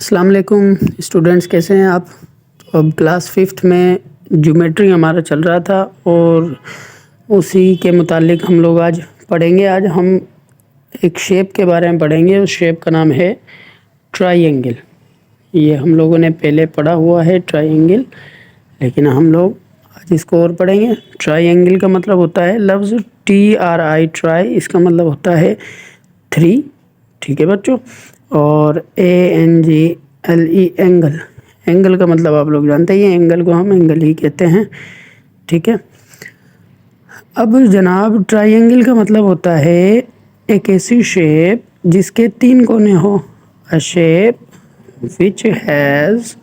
अस्सलाम वालेकुम स्टूडेंट्स, कैसे हैं आप। तो अब क्लास फिफ्थ में ज्योमेट्री हमारा चल रहा था और उसी के मुतालिक हम लोग आज पढ़ेंगे। आज हम एक शेप के बारे में पढ़ेंगे। उस शेप का नाम है ट्रायंगल। ये हम लोगों ने पहले पढ़ा हुआ है ट्रायंगल, लेकिन हम लोग आज इसको और पढ़ेंगे। ट्रायंगल का मतलब होता है लफ्ज़ TRI ट्राई, इसका मतलब होता है थ्री। ठीक है बच्चों। और ANGLE एंगल, एंगल का मतलब आप लोग जानते ही हैं, एंगल को हम एंगल ही कहते हैं। ठीक है। अब जनाब, ट्रायंगल का मतलब होता है एक ऐसी शेप जिसके तीन कोने हो। अ shape which has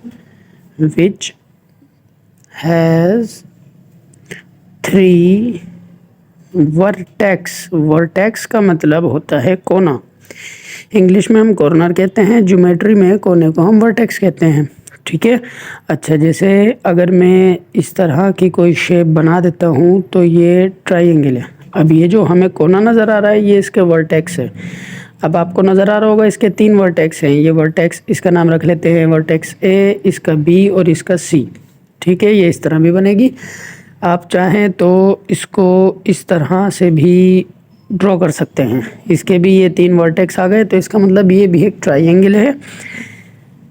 three vertex. Vertex का मतलब होता है कोना। इंग्लिश में हम कॉर्नर कहते हैं, ज्योमेट्री में कोने को हम वर्टेक्स कहते हैं। ठीक है। अच्छा, जैसे अगर मैं इस तरह की कोई शेप बना देता हूँ तो ये ट्रायंगल है। अब ये जो हमें कोना नज़र आ रहा है ये इसके वर्टेक्स है। अब आपको नज़र आ रहा होगा इसके तीन वर्टेक्स हैं। ये वर्टेक्स, इसका नाम रख लेते हैं वर्टेक्स A, इसका B और इसका C। ठीक है। ये इस तरह भी बनेगी। आप चाहें तो इसको इस तरह से भी ड्रॉ कर सकते हैं। इसके भी ये तीन वर्टेक्स आ गए तो इसका मतलब ये भी एक ट्रायंगल है।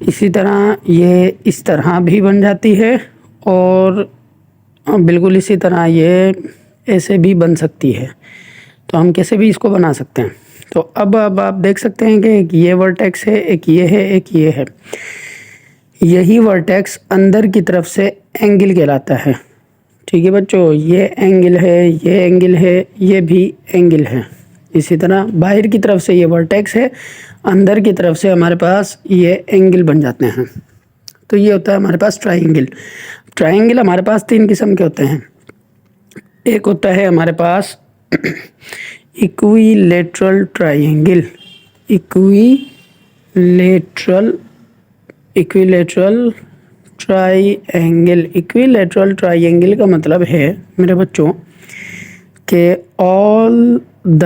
इसी तरह ये इस तरह भी बन जाती है और बिल्कुल इसी तरह ये ऐसे भी बन सकती है। तो हम कैसे भी इसको बना सकते हैं। तो अब आप देख सकते हैं कि एक ये वर्टेक्स है, एक ये है, एक ये है। यही वर्टेक्स अंदर की तरफ से एंगल कहलाता है। ठीक है बच्चों, ये एंगल है, ये एंगल है, ये भी एंगल है। इसी तरह बाहर की तरफ से ये वर्टेक्स है, अंदर की तरफ से हमारे पास ये एंगल बन जाते हैं। तो ये होता है हमारे पास ट्रायंगल। ट्रायंगल हमारे पास तीन किस्म के होते हैं। एक होता है हमारे पास इक्विलेटरल ट्रायंगल। इक्विलेटरल ट्रायंगल का मतलब है मेरे बच्चों कि all the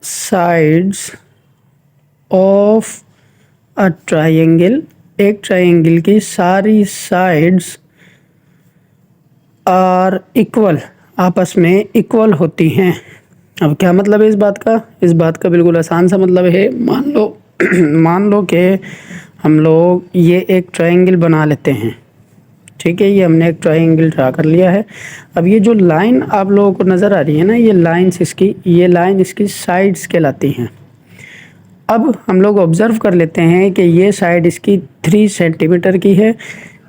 sides of a triangle, एक ट्रायंगल की सारी साइड्स आर इक्वल, आपस में इक्वल होती हैं। अब क्या मतलब है इस बात का? इस बात का बिल्कुल आसान सा मतलब है, मान लो कि हम लोग ये एक ट्रायंगल बना लेते हैं। ठीक है, ये हमने एक ट्रायंगल ड्रा कर लिया है। अब ये जो लाइन आप लोगों को नज़र आ रही है ना, ये लाइन इसकी साइड्स कहलाती हैं। अब हम लोग ऑब्ज़र्व कर लेते हैं कि ये साइड इसकी 3 सेंटीमीटर की है,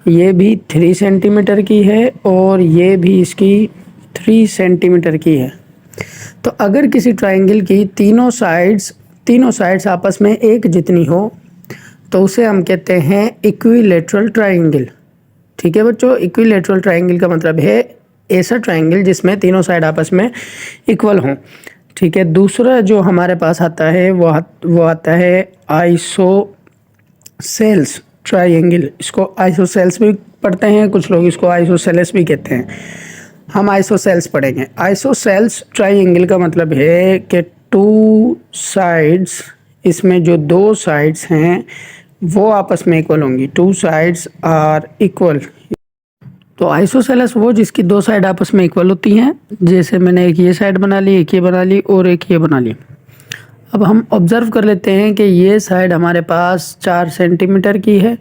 ये भी 3 सेंटीमीटर की है और ये भी इसकी 3 सेंटीमीटर की है। तो अगर किसी ट्रायंगल की तीनों साइड्स आपस में एक जितनी हो तो उसे हम कहते हैं इक्विलेटरल ट्रायंगल। ठीक है बच्चों, इक्विलेटरल ट्रायंगल का मतलब है ऐसा ट्रायंगल जिसमें तीनों साइड आपस में इक्वल हों। ठीक है। दूसरा जो हमारे पास आता है वो आता है आइसोसेल्स ट्रायंगल। इसको आइसोसेल्स भी पढ़ते हैं, कुछ लोग इसको आइसोसेलेस भी कहते हैं। हम आइसोसेल्स पढ़ेंगे। आइसोसेल्स ट्रायंगल का मतलब है कि टू साइड्स, इसमें जो दो साइड्स हैं वो आपस में इक्वल होंगी। Two sides are equal. तो आइसोसेलेस वो जिसकी दो साइड आपस में इक्वल होती हैं। जैसे मैंने एक ये साइड बना ली, एक ये बना ली और एक ये बना ली। अब हम ऑब्ज़र्व कर लेते हैं कि ये साइड हमारे पास 4 सेंटीमीटर की है,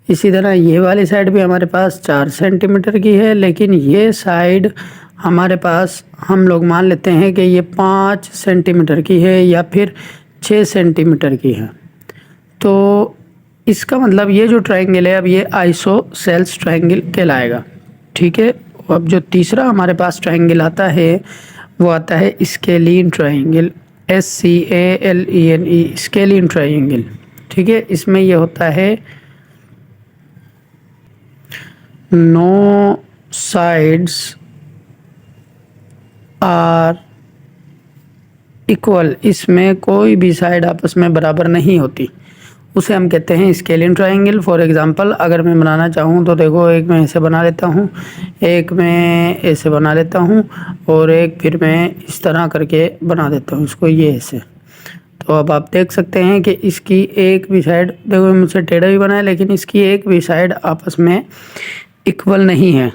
इसी तरह ये वाली साइड भी हमारे पास 4 सेंटीमीटर की है, लेकिन ये साइड हमारे पास हम लोग मान लेते हैं कि ये 5 सेंटीमीटर की है या फिर 6 सेंटीमीटर की है। तो इसका मतलब ये जो ट्रायंगल है अब ये आइसोसेल्स ट्रायंगल कहलाएगा। ठीक है। अब जो तीसरा हमारे पास ट्रायंगल आता है वो आता है scalene triangle, SCALENE, scalene triangle. ठीक है। इसमें ये होता है नो साइड्स आर इक्वल, इसमें कोई भी साइड आपस में बराबर नहीं होती, उसे हम कहते हैं स्केलीन ट्रायंगल। फॉर एग्जांपल अगर मैं बनाना चाहूँ तो देखो, एक मैं ऐसे बना लेता हूँ, एक मैं ऐसे बना लेता हूँ और एक फिर मैं इस तरह करके बना देता हूँ इसको, ये ऐसे। तो अब आप देख सकते हैं कि इसकी एक भी साइड, देखो मुझसे टेढ़ा भी बना है लेकिन इसकी एक भी साइड आपस में इक्वल नहीं है।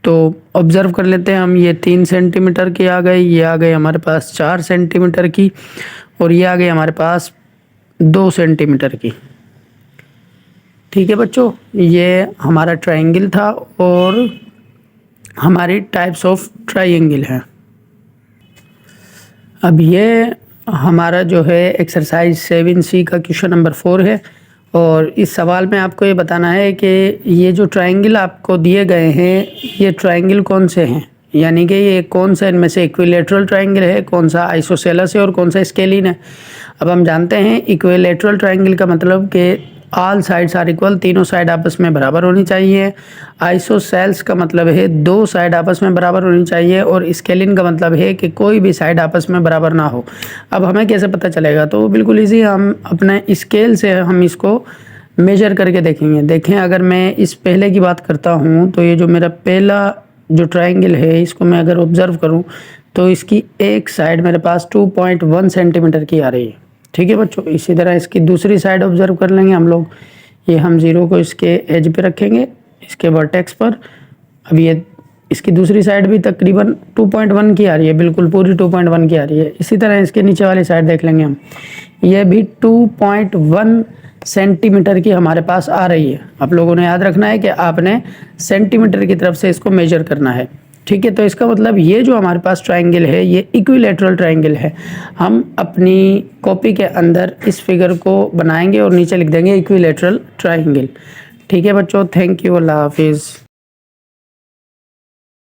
तो ऑब्ज़र्व कर लेते हैं हम, ये 3 सेंटीमीटर की आ गई, ये आ गई हमारे पास 4 सेंटीमीटर की, और ये आ गई हमारे पास 2 सेंटीमीटर की। ठीक है बच्चों, ये हमारा ट्रायंगल था और हमारी टाइप्स ऑफ ट्रायंगल है। अब ये हमारा जो है एक्सरसाइज 7C का क्वेश्चन नंबर 4 है, और इस सवाल में आपको ये बताना है कि ये जो ट्रायंगल आपको दिए गए हैं ये ट्रायंगल कौन से हैं, यानी कि ये कौन सा इनमें से इक्विलेटरल ट्रायंगल है, कौन सा आइसोसेलेस है और कौन सा स्केलिन है। अब हम जानते हैं इक्विलेटरल ट्रायंगल का मतलब कि ऑल साइड्स आर इक्वल, तीनों साइड आपस में बराबर होनी चाहिए। आइसोसेल्स का मतलब है 2 साइड आपस में बराबर होनी चाहिए, और स्केलिन का मतलब है कि कोई भी साइड आपस में बराबर ना हो। अब हमें कैसे पता चलेगा, तो बिल्कुल ईजी, हम अपने स्केल से हम इसको मेजर करके देखेंगे। देखें, अगर मैं इस पहले की बात करता हूँ तो ये जो मेरा पहला जो ट्रायंगल है इसको मैं अगर ऑब्ज़र्व करूँ तो इसकी एक साइड मेरे पास 2.1 सेंटीमीटर की आ रही है। ठीक है बच्चों, इसी तरह इसकी दूसरी साइड ऑब्ज़र्व कर लेंगे हम लोग। ये हम 0 को इसके एज पे रखेंगे, इसके वर्टेक्स पर। अब ये इसकी दूसरी साइड भी तकरीबन 2.1 की आ रही है, बिल्कुल पूरी 2.1 की आ रही है। इसी तरह इसके नीचे वाली साइड देख लेंगे हम, ये भी 2.1 सेंटीमीटर की हमारे पास आ रही है। आप लोगों ने याद रखना है कि आपने सेंटीमीटर की तरफ से इसको मेजर करना है। ठीक है, तो इसका मतलब ये जो हमारे पास ट्रायंगल है ये इक्विलेटरल ट्रायंगल है। हम अपनी कॉपी के अंदर इस फिगर को बनाएंगे और नीचे लिख देंगे इक्विलेटरल ट्रायंगल। ठीक है बच्चों, थैंक यू, अल्लाह हाफिज़।